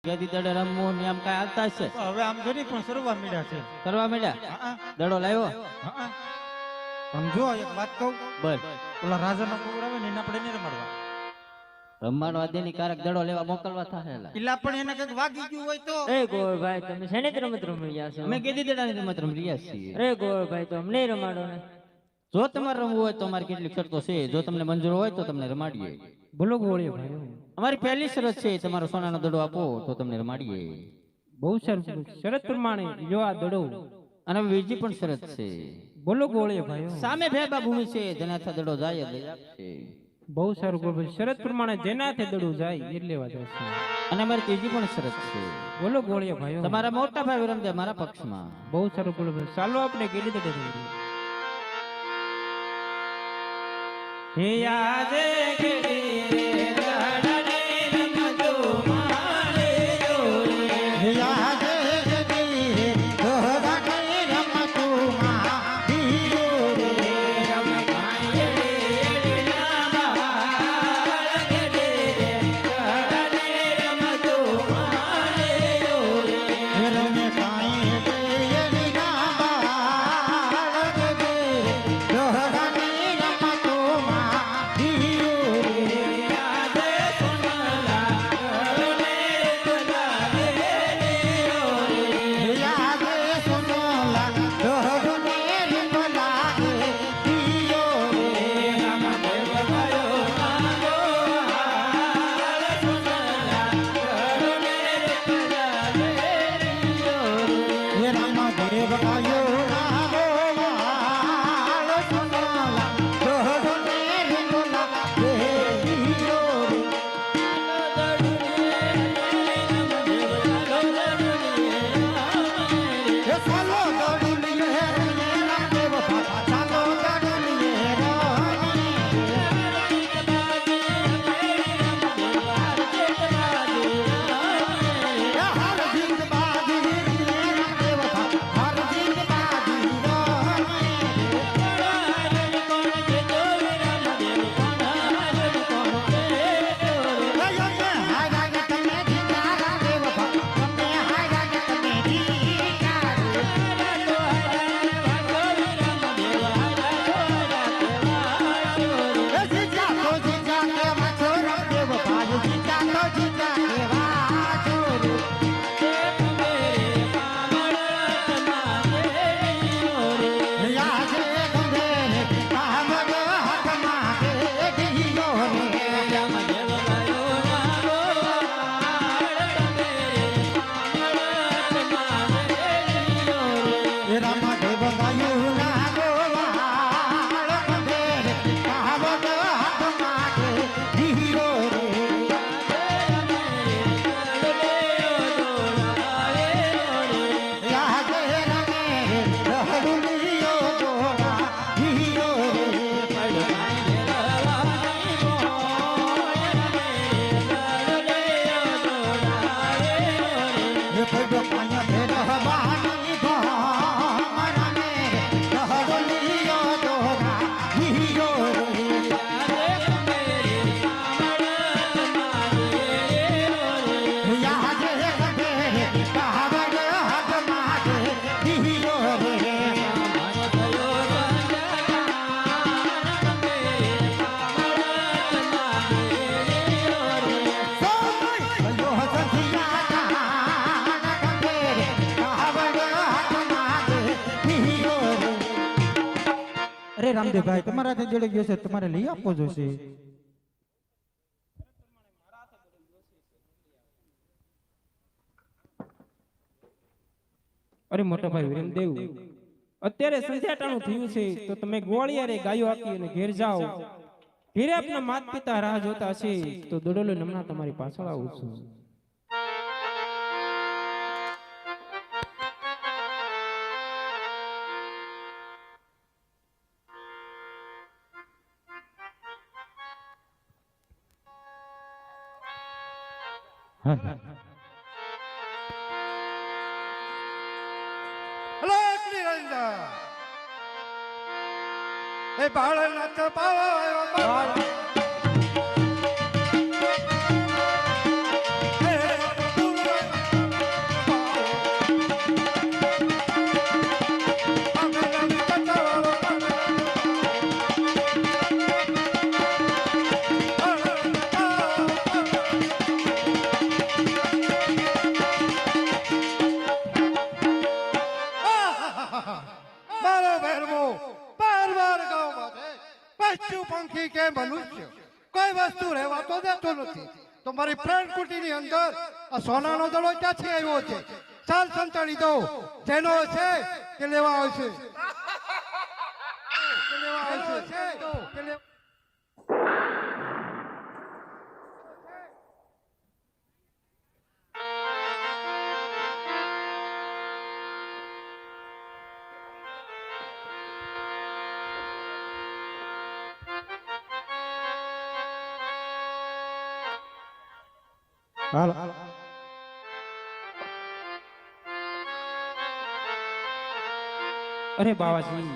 ગેદી દડે રમવું ને આમ કાંઈ આવતા છે? હવે આમ જોની પણ સરવા મીડા છે. કરવા માંડ્યા? દડો લાવ્યો? આમ જો એક વાત કહું, બોલ. ઓલા રાજાનો કુંવર આવે ને એને આપણે નહીં રમાડવા. રમવાનો દેની કારક દડો લેવા મોકલવા થાય. એટલે પણ એને કઈક વાગી ગયું હોય તો એ ગોળભાઈ તમે શેની રમત રમી રહ્યા છો? અમે ગેદી દડાની રમત રમી રહ્યા છીએ. અરે ગોળભાઈ તો અમને રમાડો ને. જો તમારે રમવું હોય તો અમારી કેટલીક શરતો છે. જો તમને મંજૂર હોય તો તમને રમાડીએ. બોલો ગોળીએ ભાઈ. અમારી પહેલી શરત છે, તમારો સોનાનો દડો આપો તો તમને રમાડીએ. બહુ સારું. શરત પ્રમાણે જો આ દડો. અને બીજી પણ શરત છે. બોલો ગોળીએ ભાઈ. સામે ભેબા ભૂમિ છે, જેનાથી દડો જાય લઈ આપશે. બહુ સારું ગોળભાઈ. શરત પ્રમાણે જેનાથી દડો જાય એ લેવા જશે. અને અમારી ત્રીજી પણ શરત છે. બોલો ગોળીએ ભાઈ. તમારા મોટા ભાઈ વિરમદે મારા પક્ષમાં. બહુ સારું ગોળભાઈ. ચાલો આપણે ગેડી દડે રમીએ. હે આજે ગેડી રામદેવભાઈ તમારા જોડે ગયો છે, તમારે લઈ આપવો જોશે. અરે મોટા ભાઈ વિરમદેવ, અત્યારે સંધ્યાટાણું થયું છે તો તમે ગોળિયારે ગાયો આપી અને ઘેર જાઓ. ઘેરે આપના માત પિતા રાહ જોતા છે તો દડો લઈને હમણાં તમારી પાછળ આવું છું. એ બાળનાથ પાવા કે મનુષ્ય કોઈ વસ્તુ રહેવા તો દેતો નથી. તો મારી પ્રાણ કુટીની અંદર આ સોનાનો દડો ક્યાંથી આવ્યો છે? ચાલ સંતાડી દો, જેનો છે તે લેવા આવશે. તે લેવા આવશે. તે લેવા- હાલો અરે બાવાજી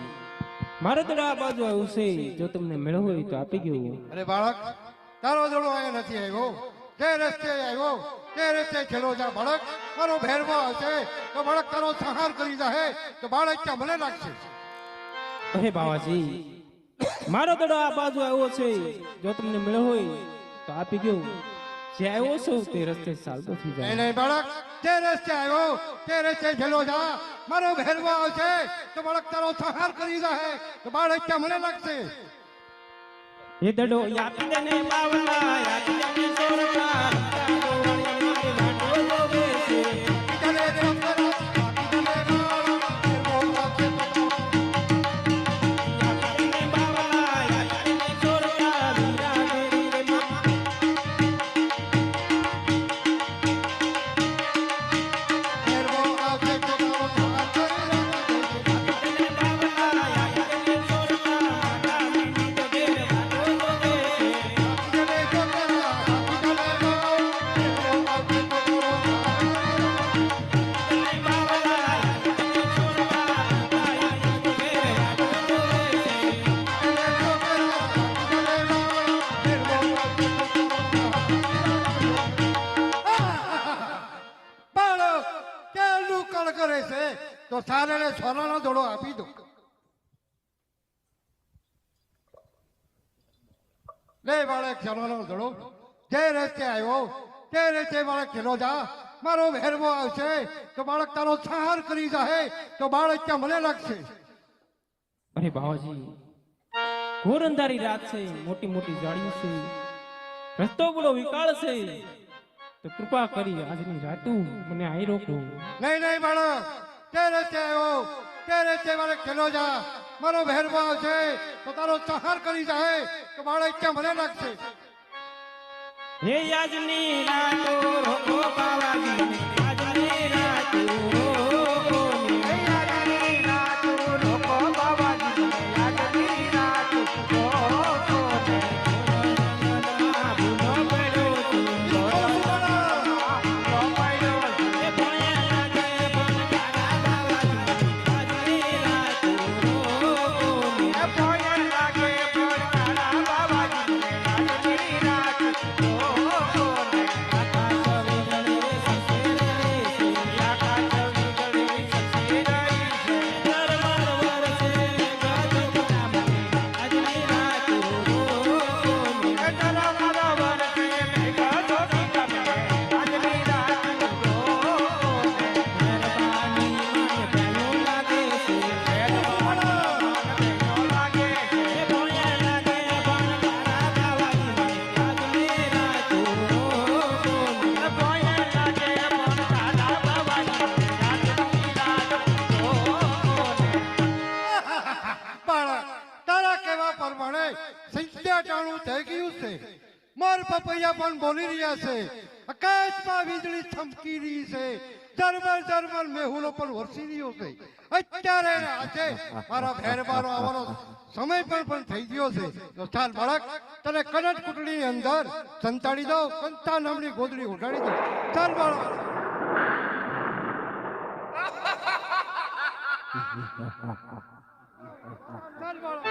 મારો દડો આ બાજુ આવ્યું છે, જો તમને મેળવો હોય તો આપી ગયો. અરે બાળક, તારો દડો અહીંયા નથી આવ્યો. જે રસ્તે આવ્યો તે રસ્તે ચલો જા બાળક. મારો ભેરવો હશે તો બાળક તારો સંહાર કરી જાહે તો બાળક ત્યાં મને લાગશે. અરે બાવાજી મારો દડો આ બાજુ આવ્યો છે, જો તમને મેળવો હોય તો આપી ગયો. જે આવ્યો છો તે રસ્તે ચાલતો થઈ નહીં જાય. નહીં બાળક, જે રસ્તે આવ્યો તે રસ્તે ચલો જા. મારો ભેરવો આવશે તો બાળક તારો સંહાર કરી જાહે તો બાળક ત્યાં મને લાગશે. એ દડો આપી દે ને બાવલા, આપી દે ને સોરઠા, બીજાને દેવ કરા, બીજાને ગાળા, ભેરવો આવશે તો ભેરવો આવશે તો તારો સંહાર કરી જાહે. બીજાને દેવ કરા, બીજાને ગાળા, ભેરવો આવશે તો તારો સંહાર કરી જાહે. બાળક કેળનું કળ કરે છે તો સારેને સોનાનો દડો આપી દો. લે બાળક સોનાનો દડો. જે રસ્તે આવ્યો તે રસ્તે બાળક ચલો જા. મારો ભેરવો આવશે તો બાળક તારો સંહાર કરી જાહે તો બાળક ત્યાં મને લાગશે. અરે બાવાજી ઘોર અંધારી રાત છે, મોટી મોટી જાળીઓ છે, રસ્તો બડો વિકાળ છે, તો કૃપા કરી આજની રાતું મને આઈ રોકો. નહીં નહીં બાળક, તે રસ્તે આવ્યો તે રસ્તે બાળક ચલો જા. મારો ભેરવો આવશે તો તારો સંહાર કરી જાહે તો બાળક ત્યાં મને લાગશે. હે આજની રાતો રોકો બાવાજી, આજની રાતો રોકો. હે આજની રાતો રોકો બાવાજી, આજની રાતો રોકો. ભૂલો પડ્યો તું, ભૂલો પડ્યો તું. એ ભોયા લાગે પણ તારા બાવાજી, આજની રાતો રોકો. એ ભોયા લાગે પણ તારા બાવાજી, આજની રાતો રોકો. બાળક, તારા કહેવા પ્રમાણે સંધ્યાટાણું થઈ ગયું છે. મોર પપૈયા પણ બોલી રહ્યા છે. આકાશમાં વીજળી ચમકી રહી છે. ઝરમર ઝરમર મેહુલો પણ વરસી રહ્યો છે. અત્યારે આજે મારા ભેરવાનો આવવાનો સમય પણ થઈ ગયો છે. તો ચાલ બાળક, તને કનટ કુટડીની અંદર સંતાડી દો, કંતા નામની ગોદડી ઉડાડી દો. ચાલ બાળક. ચાલ બાળક.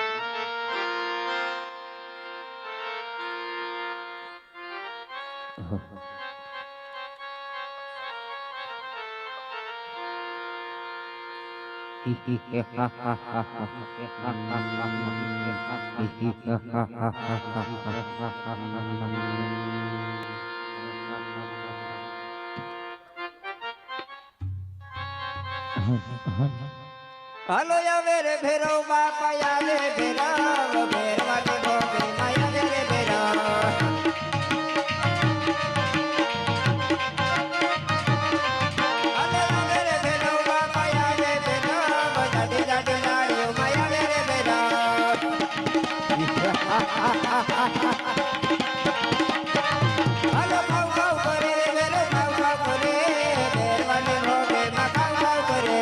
હાલો આવે રે ભેરવ બાપા આવે ભેરવ ભેરવાની ભોગે માયા રે ભેરવ હાલો આવે રે ભેરવ બાપા આવે ભેરવ દાડી દાડી લાડ્યો માયા રે ભેરવ હાલો ખાવ ખાવ કરે રે ભેરવ ખાવ ખાવ કરે ભેરવાની ભોગે માં ખાવ ખાવ કરે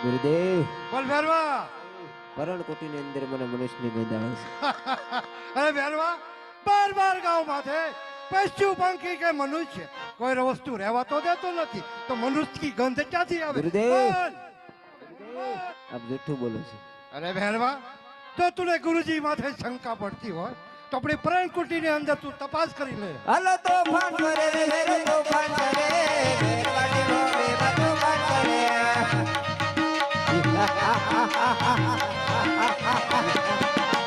ગુરુદેવ બોલ ભેરવા પરણકોટીની અંદર મને મનુષ્યની ગંધ આવે છે અરે ભેરવા બાર ગાંવ માથે પશુ પંખી કે મનુષ્ય કોઈ વસ્તુ રહેવા તો દેતો નથી તો મનુષ્યની ગંધ ક્યાંથી આવે ગુરુદેવ. બોલ. આપ જૂઠું બોલો છો અરે ભેરવા જો તુને ગુરુજી માથે શંકા પડતી હોય તો આપણી પરણકુટીની અંદર તું તપાસ કરી લે હાલો તો ફાન કરે રે વેરે તો ફાન કરે ભેરવાડી ભોગે માં તો ફાન કરે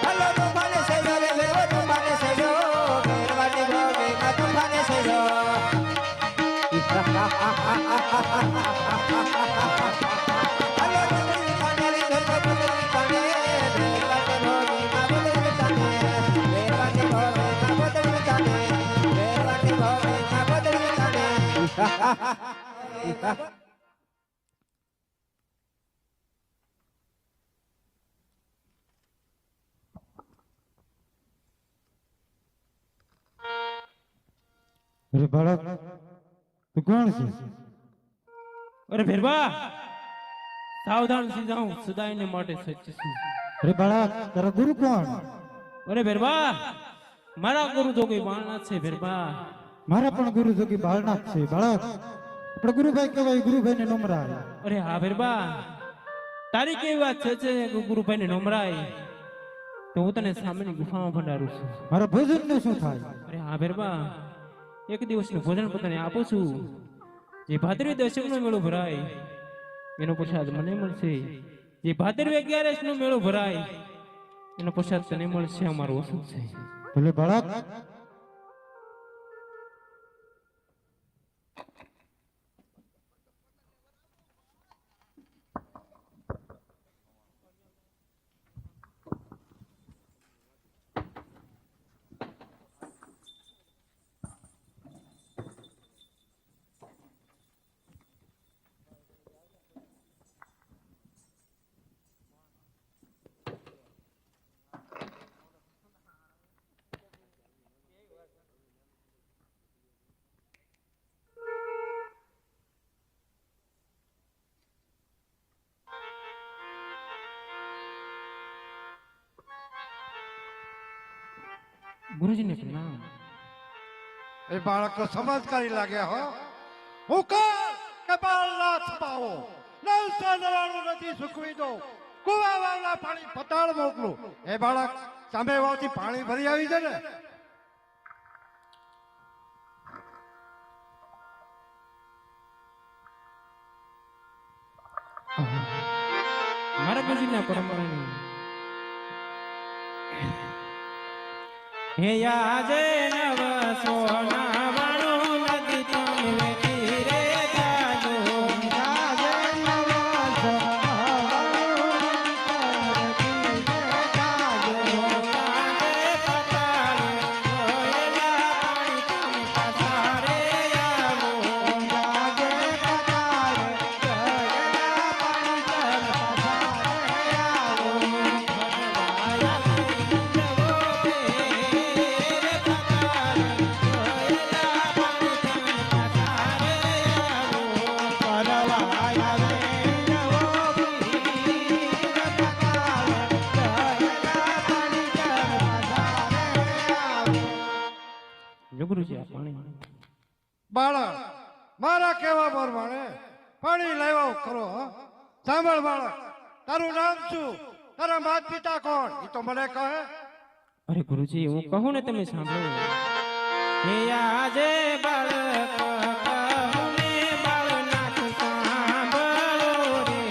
હાલો તો ફાને સેજો રે વેરો તો ફાને સેજો ભેરવાડી ભોગે માં તો ફાને સેજો હાલો તો ફાને રે વેરો તો ફાને ભેરવાડી ભોગે માં બોલે તાને ભેરવાડી ભોગે માં બોલે તાને ભેરવાડી ભોગે માં બોલે તાને અરે બાળક તું કોણ છે અરે ભેરવા સાવધાન થી જાઉં સદાયને માટે સચ્ચ છું. અરે બાળક તારા ગુરુ કોણ અરે ભેરવા મારા ગુરુ તો કોઈ બાળનાથ છે ભેરવા. મારા પણ ગુરુ જોગી બાળનાથ છે બાળક આપણે ગુરુભાઈ કહેવાય ગુરુભાઈ ને નમરાય અરે હા ભેરવા તારી કેવી વાત છે કે ગુરુભાઈને નમરાય તો હું તને સામેની ગુફામાં ભંડારું છું. મારા ભોજન નું શું થાય અરે હા ભેરવા એક દિવસનું ભોજન પોતાને આપું છું. જે ભાદરવી દશકનો મેળો ભરાય એનો પ્રસાદ મને મળશે. જે ભાદરવી 11 નો મેળો ભરાય એનો પ્રસાદ તને મળશે. અમારો વસુલ છે. ભલે બાળક ગુરુજીને પ્રણામ. એ બાળક તો સમજકારી લાગ્યા હો હું કપાલનાથ પાવો 999 નથી સુકવી દો કુવા વાવના પાણી પતાળ મોકલું એ બાળક સામે વાવથી પાણી ભરી આવી છે ને મારા ગુરુજીના પરંપરાની હે આજે નવ સોના વાણું નદી તમે વેતી રે જાજો. આજે નવ સોના વાણું નદી તમે વેતી રે જાજો. આજે પતાળે જોયેલા પાણી તમે પસારે આવો. આજે પતાળે જોયેલા પાણી તમે પસારે આવો. ગુરુજી આ પાણી બાળક મારા કહેવા પ્રમાણે પાણી લાવ્યા કરો હો સાંભળ બાળક, તારું નામ શું? તારા માતા પિતા કોણ? એ તો મને કહે. અરે ગુરુજી હું કહું ને તમે સાંભળો. હે આજે બાળક કહું ને બાળનાથ સાંભળો રે.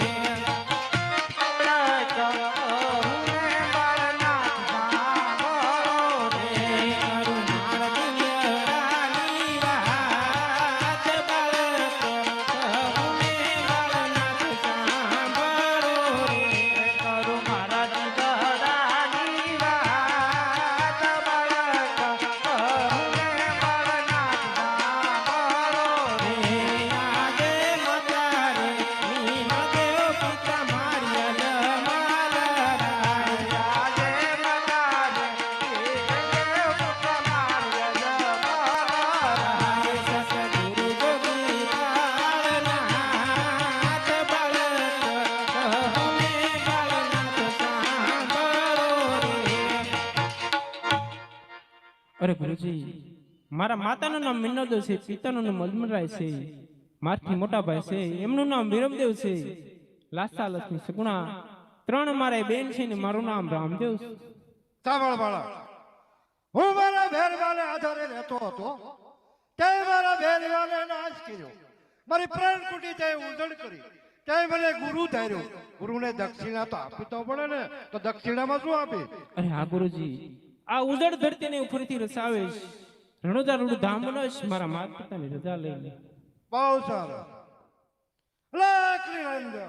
અરે ગુરુજી મારા માતાનું નામ મિનોદ છે, પિતાનું નામ અજમલરાય છે, મારથી મોટા ભાઈ છે એમનું નામ વિરમદેવ છે, લાસા લક્ષ્મી સગુણા 3 મારા બેન છે ને મારું નામ રામદેવ છે. સાંભળ બાળક, હું મારા ભેરવાને આધારે રહેતો હતો. તે મારા ભેરવાને નાશ કર્યો. મારી પ્રાણ કુટી તે ઉજળ કરી. તે મને ગુરુ ધાર્યો. ગુરુને દક્ષિણા તો આપી તો પડે ને, તો દક્ષિણામાં શું આપે? અરે હા ગુરુજી, આ ઉજળ ધરતીને ઉપરથી રસાવેશ, રણોદા રૂડ ધામ બનશ મારા માતા પિતાની રજા લઈને. બહુ સારું. લાકડી અંદર